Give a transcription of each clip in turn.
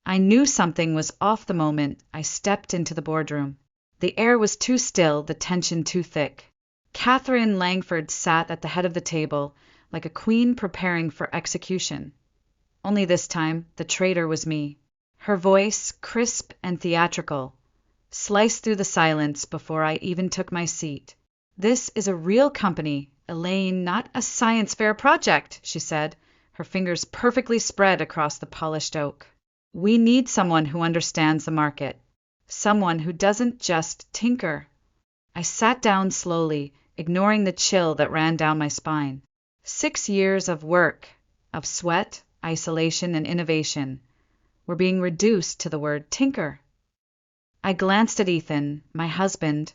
I knew something was off the moment I stepped into the boardroom. The air was too still, the tension too thick. Catherine Langford sat at the head of the table, like a queen preparing for execution. Only this time, the traitor was me. Her voice, crisp and theatrical, sliced through the silence before I even took my seat. "This is a real company, Elaine, not a science fair project," she said, her fingers perfectly spread across the polished oak. "We need someone who understands the market, someone who doesn't just tinker." I sat down slowly, ignoring the chill that ran down my spine. 6 years of work, of sweat, isolation, and innovation were being reduced to the word tinker. I glanced at Ethan, my husband,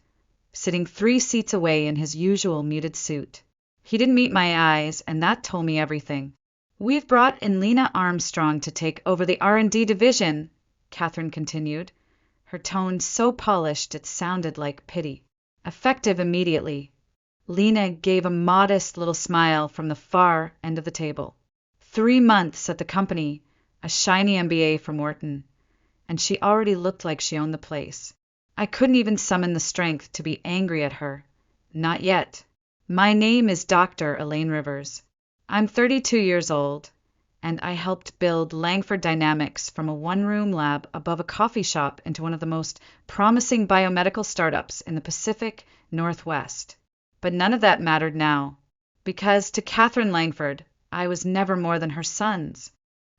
sitting 3 seats away in his usual muted suit. He didn't meet my eyes, and that told me everything. "We've brought in Lena Armstrong to take over the R&D division," Catherine continued, her tone so polished it sounded like pity. "Effective immediately." Lena gave a modest little smile from the far end of the table. 3 months at the company, a shiny MBA from Wharton, and she already looked like she owned the place. I couldn't even summon the strength to be angry at her. Not yet. "My name is Dr. Elaine Rivers. I'm 32 years old, and I helped build Langford Dynamics from a one-room lab above a coffee shop into one of the most promising biomedical startups in the Pacific Northwest." But none of that mattered now, because to Catherine Langford, I was never more than her son's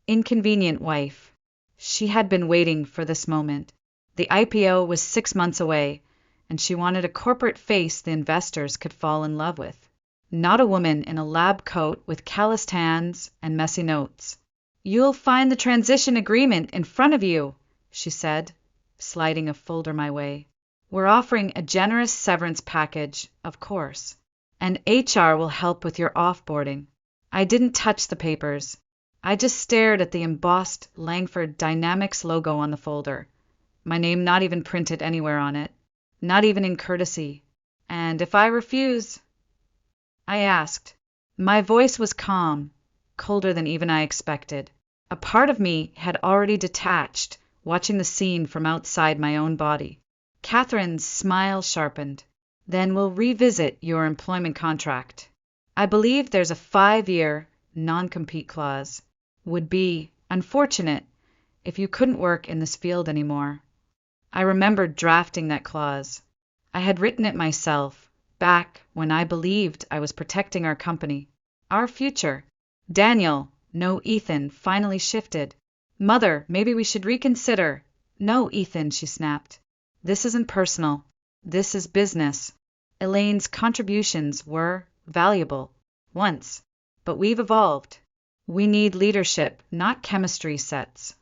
inconvenient wife. She had been waiting for this moment. The IPO was 6 months away, and she wanted a corporate face the investors could fall in love with, not a woman in a lab coat with calloused hands and messy notes. "You'll find the transition agreement in front of you," she said, sliding a folder my way. "We're offering a generous severance package, of course, and HR will help with your offboarding." I didn't touch the papers. I just stared at the embossed Langford Dynamics logo on the folder, my name not even printed anywhere on it, not even in courtesy. "And if I refuse?" I asked. My voice was calm, colder than even I expected. A part of me had already detached, watching the scene from outside my own body. Catherine's smile sharpened. "Then we'll revisit your employment contract. I believe there's a 5-year non-compete clause. Would be unfortunate if you couldn't work in this field anymore." I remembered drafting that clause. I had written it myself, back when I believed I was protecting our company, our future. Daniel, no Ethan, finally shifted. "Mother, maybe we should reconsider." "No, Ethan," she snapped. "This isn't personal. This is business. Elaine's contributions were valuable once, but we've evolved. We need leadership, not chemistry sets."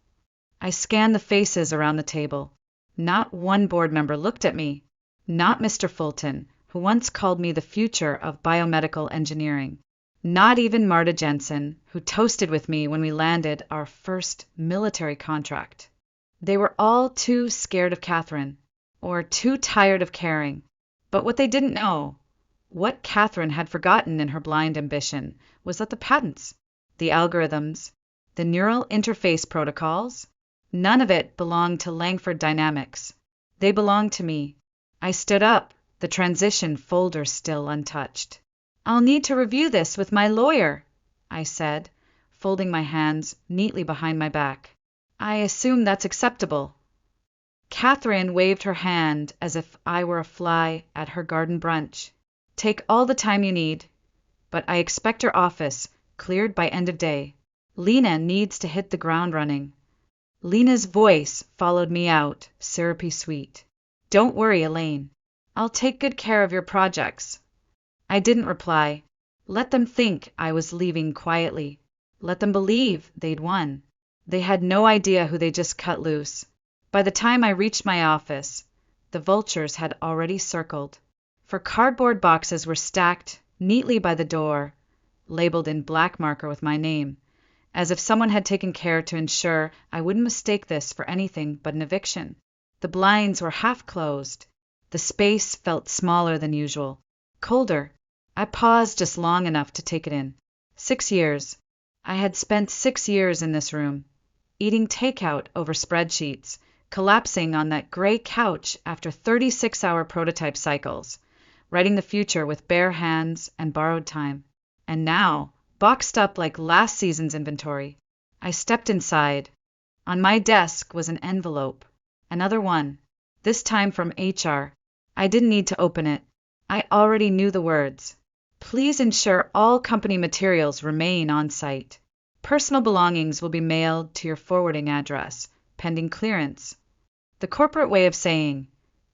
I scanned the faces around the table. Not one board member looked at me. Not Mr. Fulton, who once called me the future of biomedical engineering. Not even Marta Jensen, who toasted with me when we landed our first military contract. They were all too scared of Catherine, or too tired of caring. But what they didn't know, what Catherine had forgotten in her blind ambition, was that the patents, the algorithms, the neural interface protocols, none of it belonged to Langford Dynamics. They belonged to me. I stood up, the transition folder still untouched. "I'll need to review this with my lawyer," I said, folding my hands neatly behind my back. "I assume that's acceptable." Catherine waved her hand as if I were a fly at her garden brunch. "Take all the time you need, but I expect your office cleared by end of day. Lena needs to hit the ground running." Lena's voice followed me out, syrupy sweet. "Don't worry, Elaine. I'll take good care of your projects." I didn't reply. Let them think I was leaving quietly. Let them believe they'd won. They had no idea who they just cut loose. By the time I reached my office, the vultures had already circled. For cardboard boxes were stacked neatly by the door, labeled in black marker with my name, as if someone had taken care to ensure I wouldn't mistake this for anything but an eviction. The blinds were half closed. The space felt smaller than usual, colder. I paused just long enough to take it in. 6 years. I had spent 6 years in this room. eating takeout over spreadsheets, collapsing on that gray couch after 36-hour prototype cycles, writing the future with bare hands and borrowed time. And now, boxed up like last season's inventory, I stepped inside. On my desk was an envelope. Another one, this time from HR. I didn't need to open it. I already knew the words. Please ensure all company materials remain on site. Personal belongings will be mailed to your forwarding address, pending clearance. The corporate way of saying,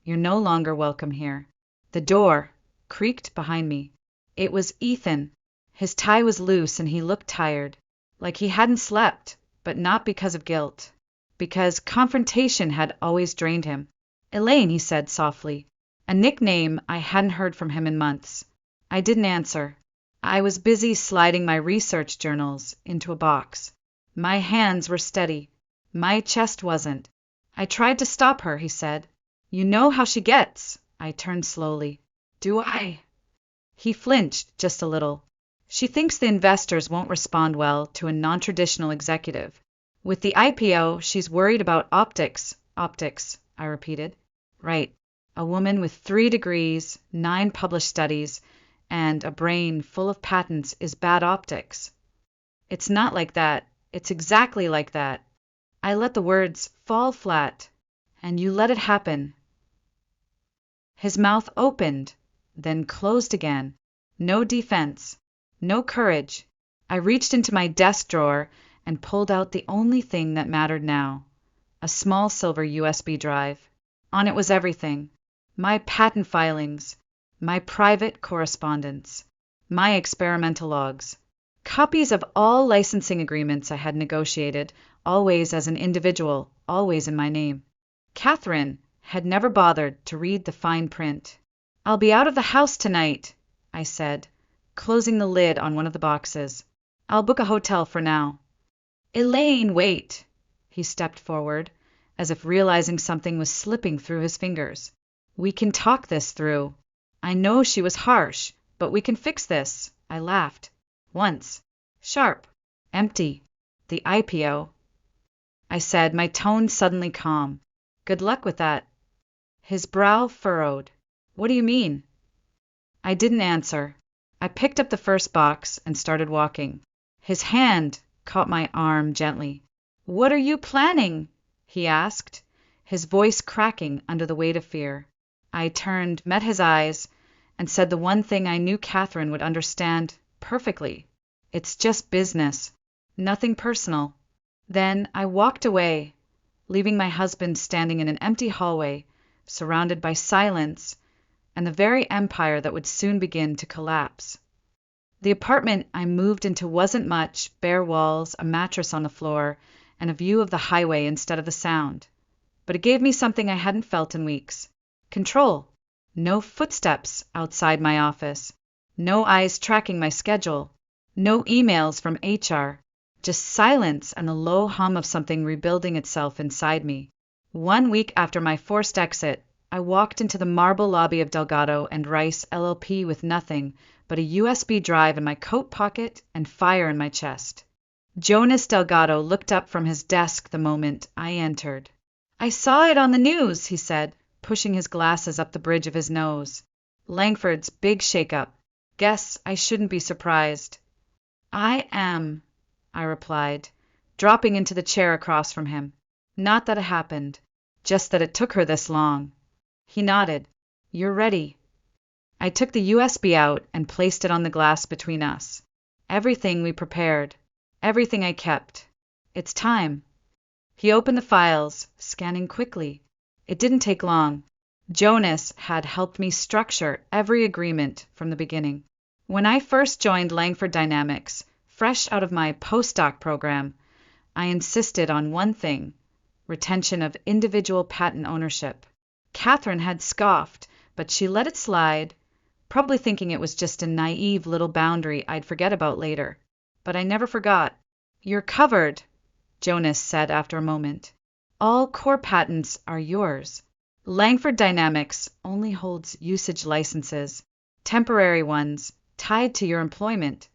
you're no longer welcome here. The door creaked behind me. It was Ethan. His tie was loose and he looked tired, like he hadn't slept, but not because of guilt, because confrontation had always drained him. Elaine, he said softly, a nickname I hadn't heard from him in months. I didn't answer. I was busy sliding my research journals into a box. My hands were steady. My chest wasn't. I tried to stop her, he said. You know how she gets. I turned slowly. Do I? He flinched just a little. She thinks the investors won't respond well to a non-traditional executive. With the IPO, she's worried about optics. Optics, I repeated. Right. A woman with 3 degrees, 9 published studies, and a brain full of patents is bad optics. It's not like that. It's exactly like that. I let the words fall flat, and you let it happen. His mouth opened, then closed again. No defense, no courage. I reached into my desk drawer and pulled out the only thing that mattered now, a small silver USB drive. On it was everything. My patent filings, my private correspondence, my experimental logs, copies of all licensing agreements I had negotiated, always as an individual, always in my name. Catherine had never bothered to read the fine print. I'll be out of the house tonight, I said, closing the lid on one of the boxes. I'll book a hotel for now. Elaine, wait! He stepped forward, as if realizing something was slipping through his fingers. We can talk this through. I know she was harsh, but we can fix this. I laughed. Once. Sharp. Empty. The IPO. I said, my tone suddenly calm. Good luck with that. His brow furrowed. What do you mean? I didn't answer. I picked up the first box and started walking. His hand caught my arm gently. What are you planning? He asked, his voice cracking under the weight of fear. I turned, met his eyes, and said the one thing I knew Catherine would understand perfectly. It's just business. Nothing personal. Then I walked away, leaving my husband standing in an empty hallway, surrounded by silence and the very empire that would soon begin to collapse. The apartment I moved into wasn't much, bare walls, a mattress on the floor, and a view of the highway instead of the sound. But it gave me something I hadn't felt in weeks. Control. No footsteps outside my office. No eyes tracking my schedule. No emails from HR. Just silence and the low hum of something rebuilding itself inside me. 1 week after my forced exit, I walked into the marble lobby of Delgado and Rice LLP with nothing but a USB drive in my coat pocket and fire in my chest. Jonas Delgado looked up from his desk the moment I entered. I saw it on the news, he said, pushing his glasses up the bridge of his nose. Langford's big shakeup. Guess I shouldn't be surprised. I am, I replied, dropping into the chair across from him. Not that it happened, just that it took her this long. He nodded. You're ready. I took the USB out and placed it on the glass between us. Everything we prepared. Everything I kept. It's time. He opened the files, scanning quickly. It didn't take long. Jonas had helped me structure every agreement from the beginning. When I first joined Langford Dynamics, fresh out of my postdoc program, I insisted on one thing: retention of individual patent ownership. Catherine had scoffed, but she let it slide, probably thinking it was just a naive little boundary I'd forget about later. But I never forgot. You're covered, Jonas said after a moment. All core patents are yours. Langford Dynamics only holds usage licenses, temporary ones, tied to your employment.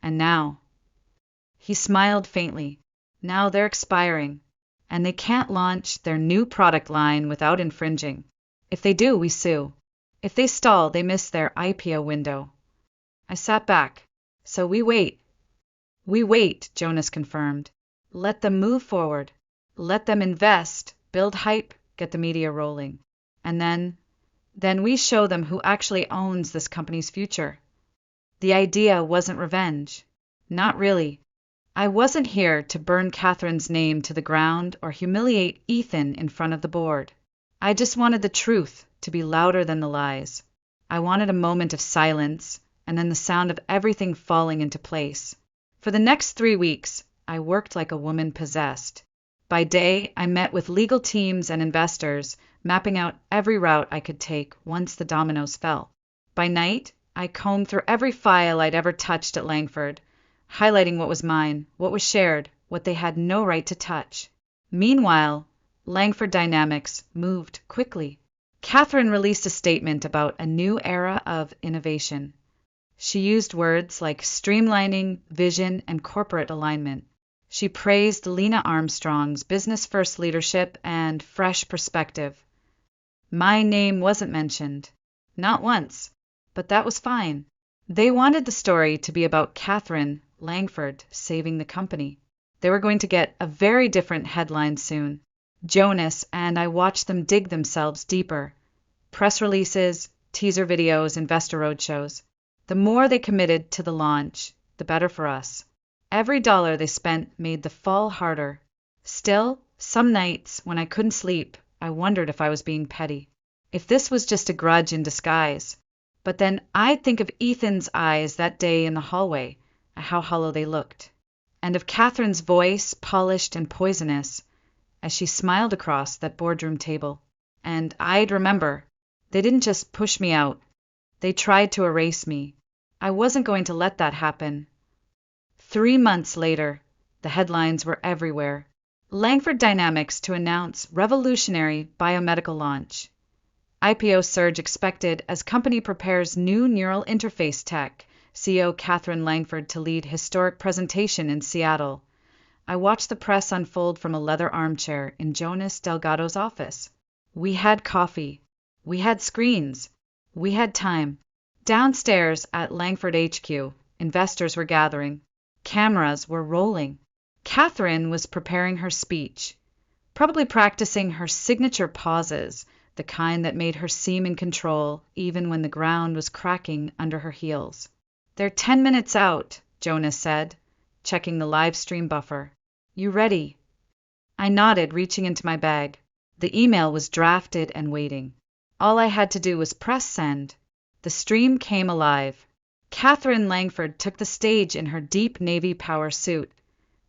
And now. He smiled faintly. Now they're expiring, and they can't launch their new product line without infringing. If they do, we sue. If they stall, they miss their IPO window. I sat back. So we wait. We wait, Jonas confirmed. Let them move forward. Let them invest, build hype, get the media rolling. And then we show them who actually owns this company's future. The idea wasn't revenge. Not really. I wasn't here to burn Catherine's name to the ground or humiliate Ethan in front of the board. I just wanted the truth to be louder than the lies. I wanted a moment of silence and then the sound of everything falling into place. For the next 3 weeks, I worked like a woman possessed. By day, I met with legal teams and investors, mapping out every route I could take once the dominoes fell. By night, I combed through every file I'd ever touched at Langford, highlighting what was mine, what was shared, what they had no right to touch. Meanwhile, Langford Dynamics moved quickly. Catherine released a statement about a new era of innovation. She used words like streamlining, vision, and corporate alignment. She praised Lena Armstrong's business-first leadership and fresh perspective. My name wasn't mentioned. Not once. But that was fine. They wanted the story to be about Catherine Langford saving the company. They were going to get a very different headline soon. Jonas and I watched them dig themselves deeper. Press releases, teaser videos, investor roadshows. The more they committed to the launch, the better for us. Every dollar they spent made the fall harder. Still, some nights, when I couldn't sleep, I wondered if I was being petty. If this was just a grudge in disguise. But then I'd think of Ethan's eyes that day in the hallway, how hollow they looked. And of Catherine's voice, polished and poisonous, as she smiled across that boardroom table. And I'd remember, they didn't just push me out. They tried to erase me. I wasn't going to let that happen. 3 months later, the headlines were everywhere. Langford Dynamics to announce revolutionary biomedical launch. IPO surge expected as company prepares new neural interface tech. CEO Catherine Langford to lead historic presentation in Seattle. I watched the press unfold from a leather armchair in Jonas Delgado's office. We had coffee. We had screens. We had time. Downstairs at Langford HQ, investors were gathering. Cameras were rolling. Catherine was preparing her speech, probably practicing her signature pauses, the kind that made her seem in control even when the ground was cracking under her heels. They're 10 minutes out, Jonas said, checking the live stream buffer. You ready? I nodded, reaching into my bag. The email was drafted and waiting. All I had to do was press send. The stream came alive. Catherine Langford took the stage in her deep navy power suit,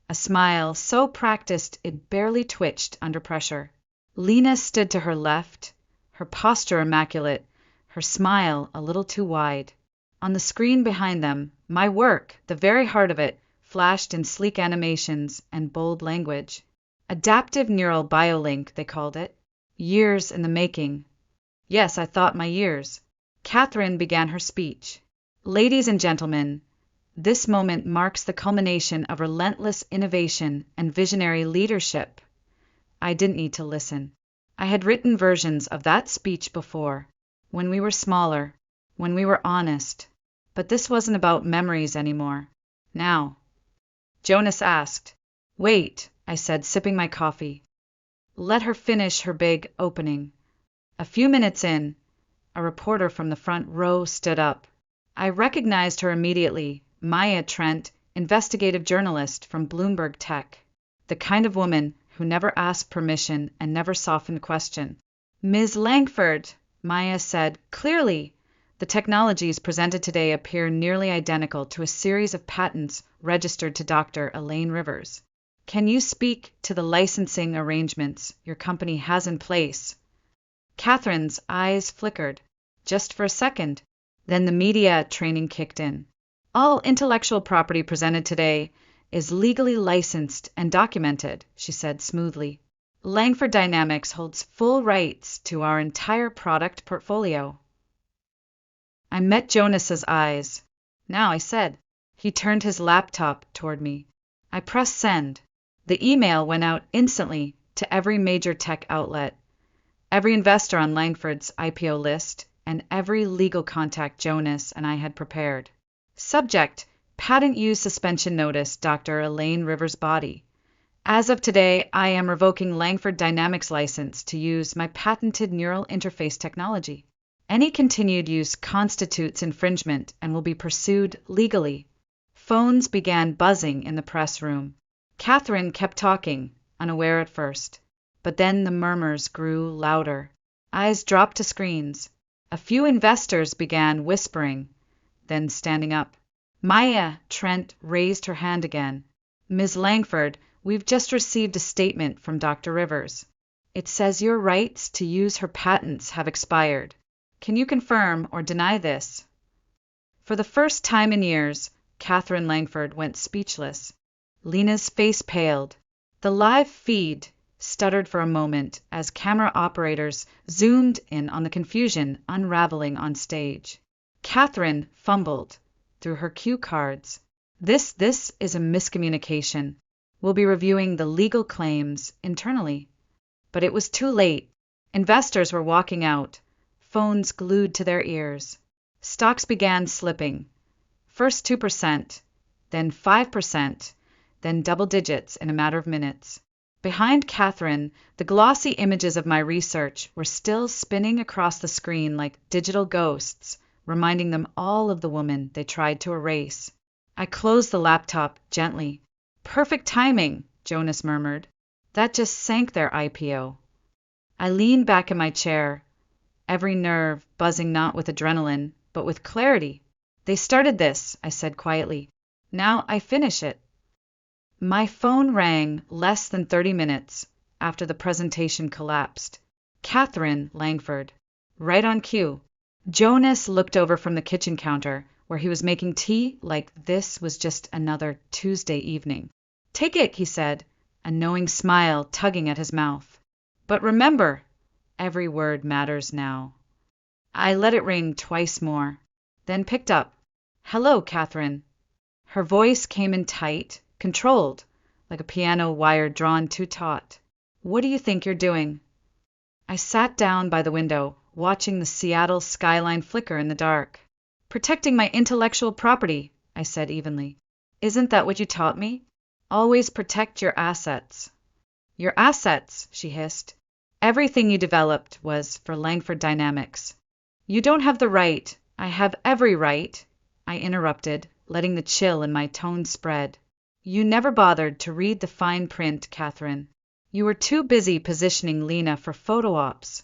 a smile so practiced it barely twitched under pressure. Lena stood to her left, her posture immaculate, her smile a little too wide. On the screen behind them, my work, the very heart of it, flashed in sleek animations and bold language. Adaptive neural biolink, they called it. Years in the making. Yes, I thought my years. Catherine began her speech. Ladies and gentlemen, this moment marks the culmination of relentless innovation and visionary leadership. I didn't need to listen. I had written versions of that speech before, when we were smaller, when we were honest. But this wasn't about memories anymore. Now. Jonas asked. Wait, I said, sipping my coffee. Let her finish her big opening. A few minutes in, a reporter from the front row stood up. I recognized her immediately, Maya Trent, investigative journalist from Bloomberg Tech, the kind of woman who never asked permission and never softened question. Ms. Langford, Maya said, clearly, the technologies presented today appear nearly identical to a series of patents registered to Dr. Elaine Rivers. Can you speak to the licensing arrangements your company has in place? Catherine's eyes flickered, just for a second. Then the media training kicked in. All intellectual property presented today is legally licensed and documented, she said smoothly. Langford Dynamics holds full rights to our entire product portfolio. I met Jonas's eyes. Now, I said. He turned his laptop toward me. I pressed send. The email went out instantly to every major tech outlet, every investor on Langford's IPO list, and every legal contact Jonas and I had prepared. Subject: Patent Use Suspension Notice, Dr. Elaine Rivers' Body. As of today, I am revoking Langford Dynamics license to use my patented neural interface technology. Any continued use constitutes infringement and will be pursued legally. Phones began buzzing in the press room. Catherine kept talking, unaware at first. But then the murmurs grew louder. Eyes dropped to screens. A few investors began whispering, then standing up. Maya Trent raised her hand again. Ms. Langford, we've just received a statement from Dr. Rivers. It says your rights to use her patents have expired. Can you confirm or deny this? For the first time in years, Catherine Langford went speechless. Lena's face paled. The live feed stuttered for a moment as camera operators zoomed in on the confusion unraveling on stage. Catherine fumbled through her cue cards. This is a miscommunication. We'll be reviewing the legal claims internally. But it was too late. Investors were walking out, phones glued to their ears. Stocks began slipping. First 2%, then 5%, then double digits in a matter of minutes. Behind Catherine, the glossy images of my research were still spinning across the screen like digital ghosts, reminding them all of the woman they tried to erase. I closed the laptop gently. Perfect timing, Jonas murmured. That just sank their IPO. I leaned back in my chair, every nerve buzzing not with adrenaline, but with clarity. They started this, I said quietly. Now I finish it. My phone rang less than 30 minutes after the presentation collapsed. Catherine Langford. Right on cue. Jonas looked over from the kitchen counter, where he was making tea like this was just another Tuesday evening. Take it, he said, a knowing smile tugging at his mouth. But remember, every word matters now. I let it ring twice more, then picked up. Hello, Catherine. Her voice came in tight, controlled, like a piano wire drawn too taut. What do you think you're doing? I sat down by the window, watching the Seattle skyline flicker in the dark. Protecting my intellectual property, I said evenly. Isn't that what you taught me? Always protect your assets. Your assets, she hissed. Everything you developed was for Langford Dynamics. You don't have the right. I have every right, I interrupted, letting the chill in my tone spread. You never bothered to read the fine print, Catherine. You were too busy positioning Lena for photo ops.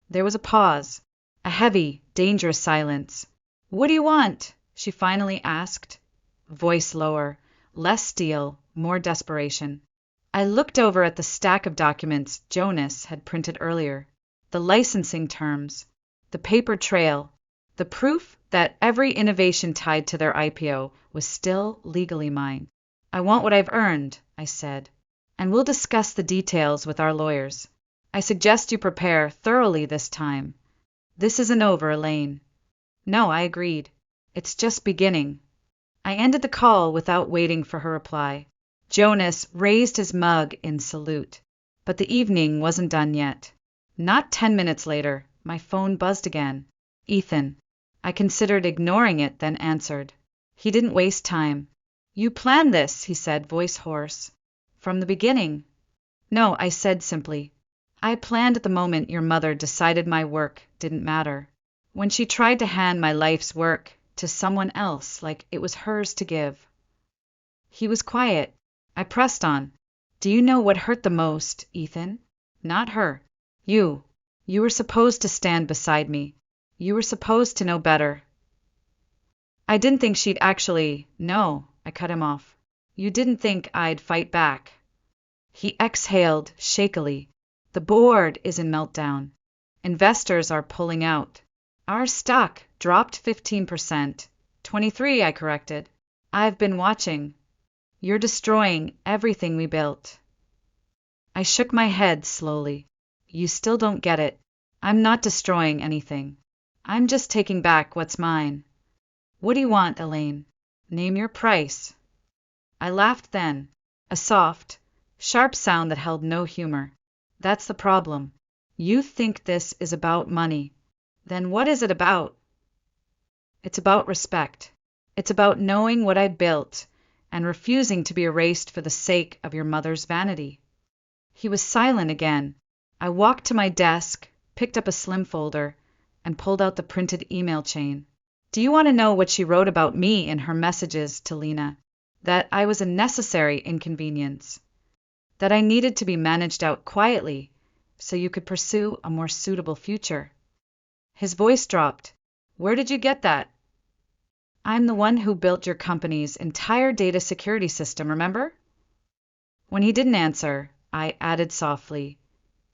There was a pause, a heavy, dangerous silence. What do you want? She finally asked, voice lower, less steel, more desperation. I looked over at the stack of documents Jonas had printed earlier, the licensing terms, the paper trail, the proof that every innovation tied to their IPO was still legally mine. I want what I've earned, I said, and we'll discuss the details with our lawyers. I suggest you prepare thoroughly this time. This isn't over, Elaine. No, I agreed. It's just beginning. I ended the call without waiting for her reply. Jonas raised his mug in salute. But the evening wasn't done yet. Not 10 minutes later, my phone buzzed again. Ethan. I considered ignoring it, then answered. He didn't waste time. You planned this, he said, voice hoarse. From the beginning. No, I said simply. I planned at the moment your mother decided my work didn't matter. When she tried to hand my life's work to someone else like it was hers to give. He was quiet. I pressed on. Do you know what hurt the most, Ethan? Not her. You. You were supposed to stand beside me. You were supposed to know better. I didn't think she'd actually. No, I cut him off. You didn't think I'd fight back. He exhaled shakily. The board is in meltdown. Investors are pulling out. Our stock dropped 15%. 23, I corrected. I've been watching. You're destroying everything we built. I shook my head slowly. You still don't get it. I'm not destroying anything. I'm just taking back what's mine. What do you want, Elaine? Name your price. I laughed then, a soft, sharp sound that held no humor. That's the problem. You think this is about money. Then what is it about? It's about respect. It's about knowing what I built and refusing to be erased for the sake of your mother's vanity. He was silent again. I walked to my desk, picked up a slim folder, and pulled out the printed email chain. Do you want to know what she wrote about me in her messages to Lena? That I was a necessary inconvenience. That I needed to be managed out quietly so you could pursue a more suitable future. His voice dropped. Where did you get that? I'm the one who built your company's entire data security system, remember? When he didn't answer, I added softly,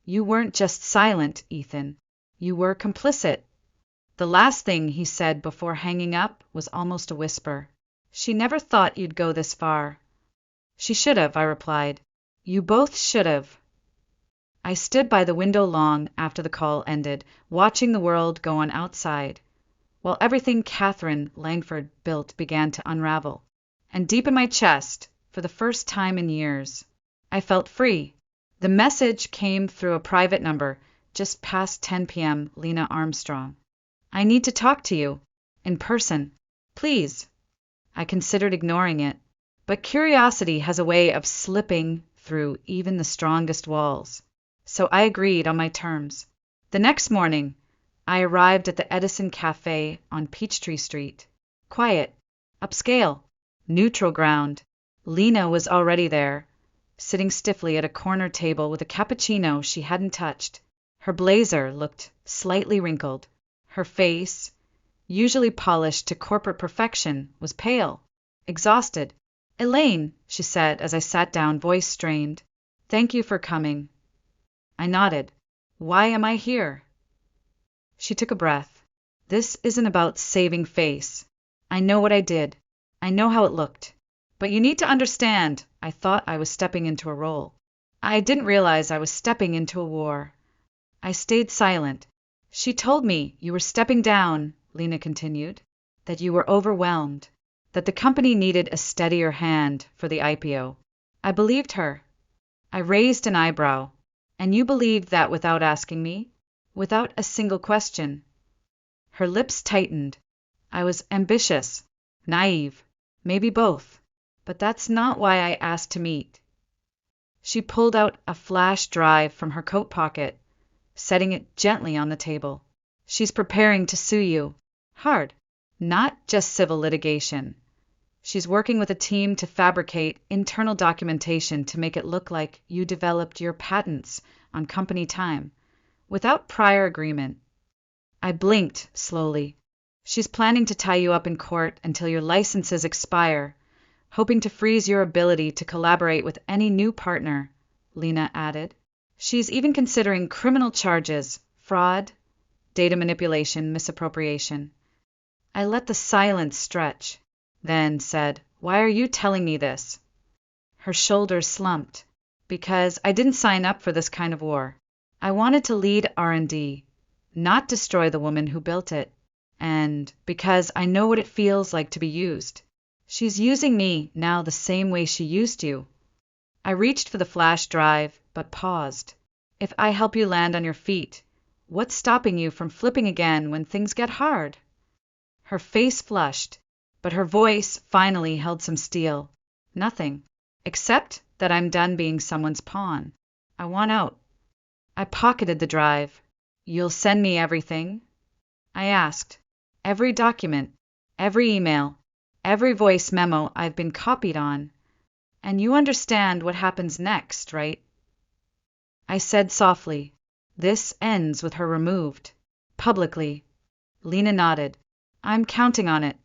You weren't just silent, Ethan. You were complicit. The last thing he said before hanging up was almost a whisper. She never thought you'd go this far. She should have, I replied. You both should have. I stood by the window long after the call ended, watching the world go on outside, while everything Catherine Langford built began to unravel. And deep in my chest, for the first time in years, I felt free. The message came through a private number, just past 10 p.m., Lena Armstrong. I need to talk to you. In person. Please. I considered ignoring it, but curiosity has a way of slipping through even the strongest walls. So I agreed on my terms. The next morning, I arrived at the Edison Cafe on Peachtree Street. Quiet, upscale, neutral ground. Lena was already there, sitting stiffly at a corner table with a cappuccino she hadn't touched. Her blazer looked slightly wrinkled. Her face, usually polished to corporate perfection, was pale, exhausted. Elaine, she said as I sat down, voice strained. Thank you for coming. I nodded. Why am I here? She took a breath. This isn't about saving face. I know what I did. I know how it looked. But you need to understand, I thought I was stepping into a role. I didn't realize I was stepping into a war. I stayed silent. She told me you were stepping down, Lena continued, that you were overwhelmed, that the company needed a steadier hand for the IPO. I believed her. I raised an eyebrow. And you believed that without asking me? Without a single question? Her lips tightened. I was ambitious, naive, maybe both, but that's not why I asked to meet. She pulled out a flash drive from her coat pocket, setting it gently on the table. She's preparing to sue you. Hard. Not just civil litigation. She's working with a team to fabricate internal documentation to make it look like you developed your patents on company time, without prior agreement. I blinked slowly. She's planning to tie you up in court until your licenses expire, hoping to freeze your ability to collaborate with any new partner, Lena added. She's even considering criminal charges, fraud, data manipulation, misappropriation. I let the silence stretch, then said, Why are you telling me this? Her shoulders slumped. Because I didn't sign up for this kind of war. I wanted to lead R&D, not destroy the woman who built it. And because I know what it feels like to be used. She's using me now the same way she used you. I reached for the flash drive, but paused. If I help you land on your feet, what's stopping you from flipping again when things get hard? Her face flushed, but her voice finally held some steel. Nothing, except that I'm done being someone's pawn. I want out. I pocketed the drive. You'll send me everything? I asked. Every document, every email, every voice memo I've been copied on. And you understand what happens next, right? I said softly. This ends with her removed. Publicly. Lena nodded. I'm counting on it.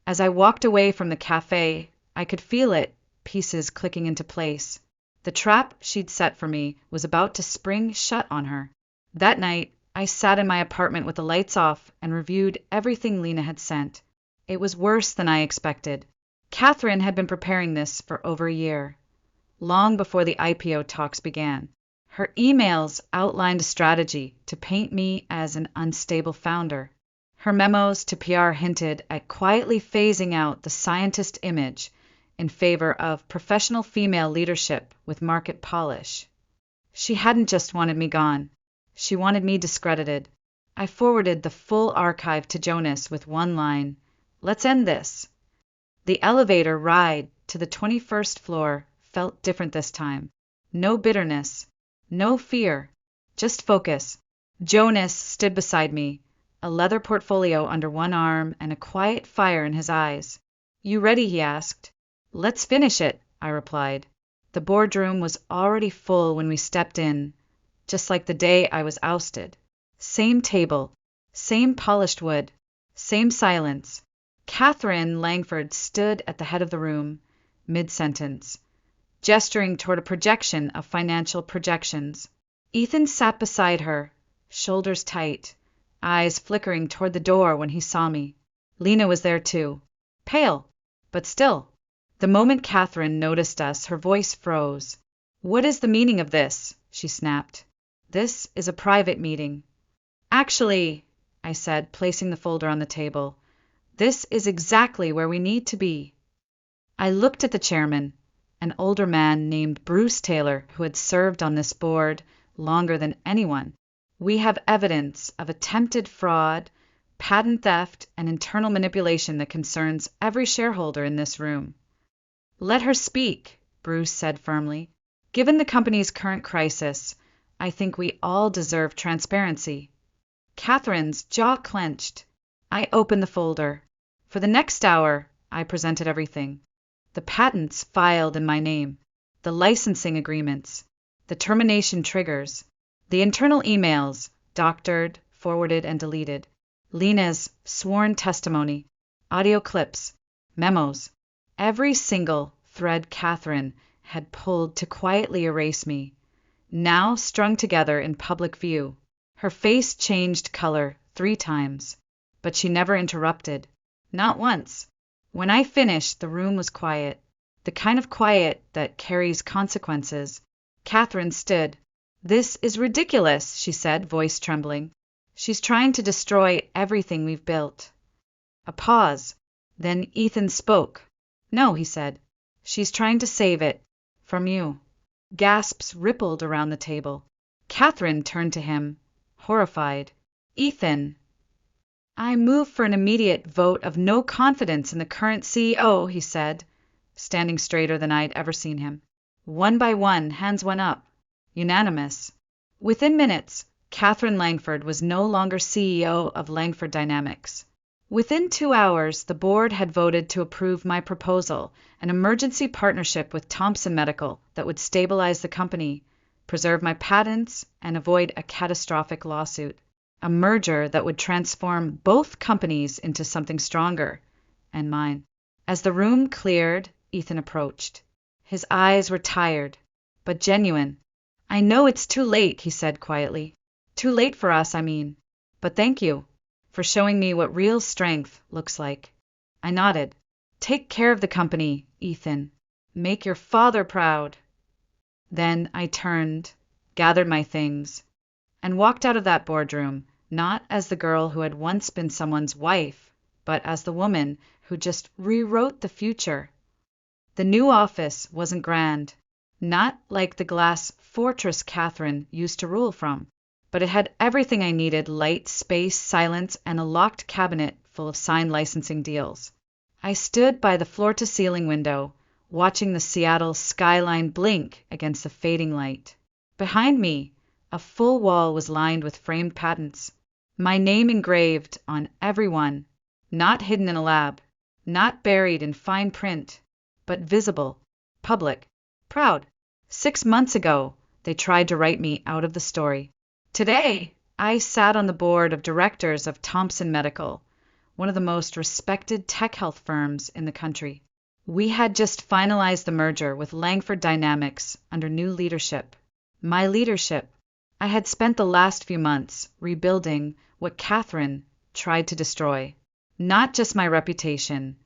As I walked away from the cafe, I could feel it, pieces clicking into place. The trap she'd set for me was about to spring shut on her. That night, I sat in my apartment with the lights off and reviewed everything Lena had sent. It was worse than I expected. Catherine had been preparing this for over a year, long before the IPO talks began. Her emails outlined a strategy to paint me as an unstable founder. Her memos to PR hinted at quietly phasing out the scientist image in favor of professional female leadership with market polish. She hadn't just wanted me gone. She wanted me discredited. I forwarded the full archive to Jonas with one line: "Let's end this." The elevator ride to the 21st floor felt different this time. No bitterness, no fear, just focus. Jonas stood beside me, a leather portfolio under one arm and a quiet fire in his eyes. "You ready?" he asked. "Let's finish it," I replied. The boardroom was already full when we stepped in, just like the day I was ousted. Same table, same polished wood, same silence. Catherine Langford stood at the head of the room, mid-sentence, gesturing toward a projection of financial projections. Ethan sat beside her, shoulders tight, eyes flickering toward the door when he saw me. Lena was there too, pale, but still. The moment Catherine noticed us, her voice froze. "What is the meaning of this?" she snapped. "This is a private meeting." "Actually," I said, placing the folder on the table, "this is exactly where we need to be." I looked at the chairman, an older man named Bruce Taylor, who had served on this board longer than anyone. "We have evidence of attempted fraud, patent theft, and internal manipulation that concerns every shareholder in this room." "Let her speak," Bruce said firmly. "Given the company's current crisis, I think we all deserve transparency." Catherine's jaw clenched. I opened the folder. For the next hour, I presented everything. The patents filed in my name, the licensing agreements, the termination triggers, the internal emails, doctored, forwarded, and deleted, Lena's sworn testimony, audio clips, memos, every single thread Catherine had pulled to quietly erase me, now strung together in public view. Her face changed color 3 times, but she never interrupted. Not once. When I finished, the room was quiet, the kind of quiet that carries consequences. Catherine stood. "This is ridiculous," she said, voice trembling. "She's trying to destroy everything we've built." A pause. Then Ethan spoke. "No," he said. "She's trying to save it. From you." Gasps rippled around the table. Catherine turned to him, horrified. "Ethan." "I move for an immediate vote of no confidence in the current CEO," he said, standing straighter than I'd ever seen him. One by one, hands went up. Unanimous. Within minutes, Catherine Langford was no longer CEO of Langford Dynamics. Within 2 hours, the board had voted to approve my proposal, an emergency partnership with Thompson Medical that would stabilize the company, preserve my patents, and avoid a catastrophic lawsuit. A merger that would transform both companies into something stronger, and mine. As the room cleared, Ethan approached. His eyes were tired, but genuine. "I know it's too late," he said quietly. "Too late for us, I mean. But thank you for showing me what real strength looks like." I nodded. "Take care of the company, Ethan. Make your father proud." Then I turned, gathered my things, and walked out of that boardroom, not as the girl who had once been someone's wife, but as the woman who just rewrote the future. The new office wasn't grand, not like the glass fortress Catherine used to rule from, but it had everything I needed: light, space, silence, and a locked cabinet full of signed licensing deals. I stood by the floor-to-ceiling window, watching the Seattle skyline blink against the fading light. Behind me, a full wall was lined with framed patents, my name engraved on every one, not hidden in a lab, not buried in fine print, but visible, public, proud. 6 months ago, they tried to write me out of the story. Today, I sat on the board of directors of Thompson Medical, one of the most respected tech health firms in the country. We had just finalized the merger with Langford Dynamics under new leadership. My leadership. I had spent the last few months rebuilding what Catherine tried to destroy. Not just my reputation,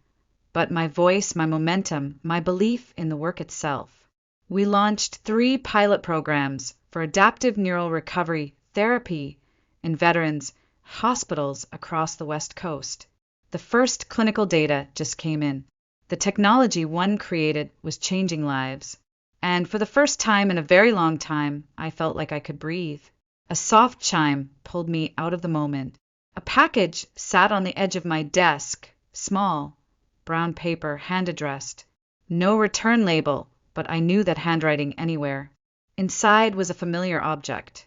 but my voice, my momentum, my belief in the work itself. We launched 3 pilot programs for adaptive neural recovery therapy in veterans' hospitals across the West Coast. The first clinical data just came in. The technology one created was changing lives. And for the first time in a very long time, I felt like I could breathe. A soft chime pulled me out of the moment. A package sat on the edge of my desk, small, brown paper, hand-addressed. No return label, but I knew that handwriting anywhere. Inside was a familiar object.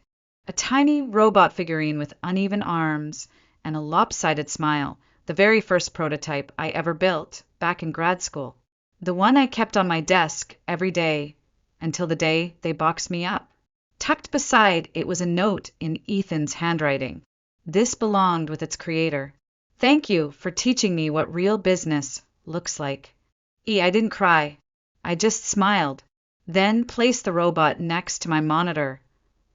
A tiny robot figurine with uneven arms and a lopsided smile, the very first prototype I ever built, back in grad school. The one I kept on my desk every day, until the day they boxed me up. Tucked beside it was a note in Ethan's handwriting. This belonged with its creator. Thank you for teaching me what real business looks like. I didn't cry. I just smiled, then placed the robot next to my monitor,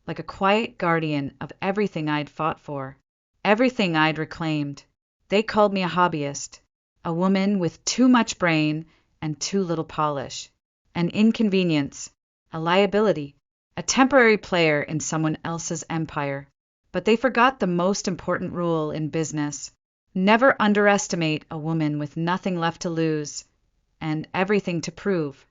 like a quiet guardian of everything I'd fought for, everything I'd reclaimed. They called me a hobbyist, a woman with too much brain and too little polish, an inconvenience, a liability, a temporary player in someone else's empire. But they forgot the most important rule in business. Never underestimate a woman with nothing left to lose and everything to prove.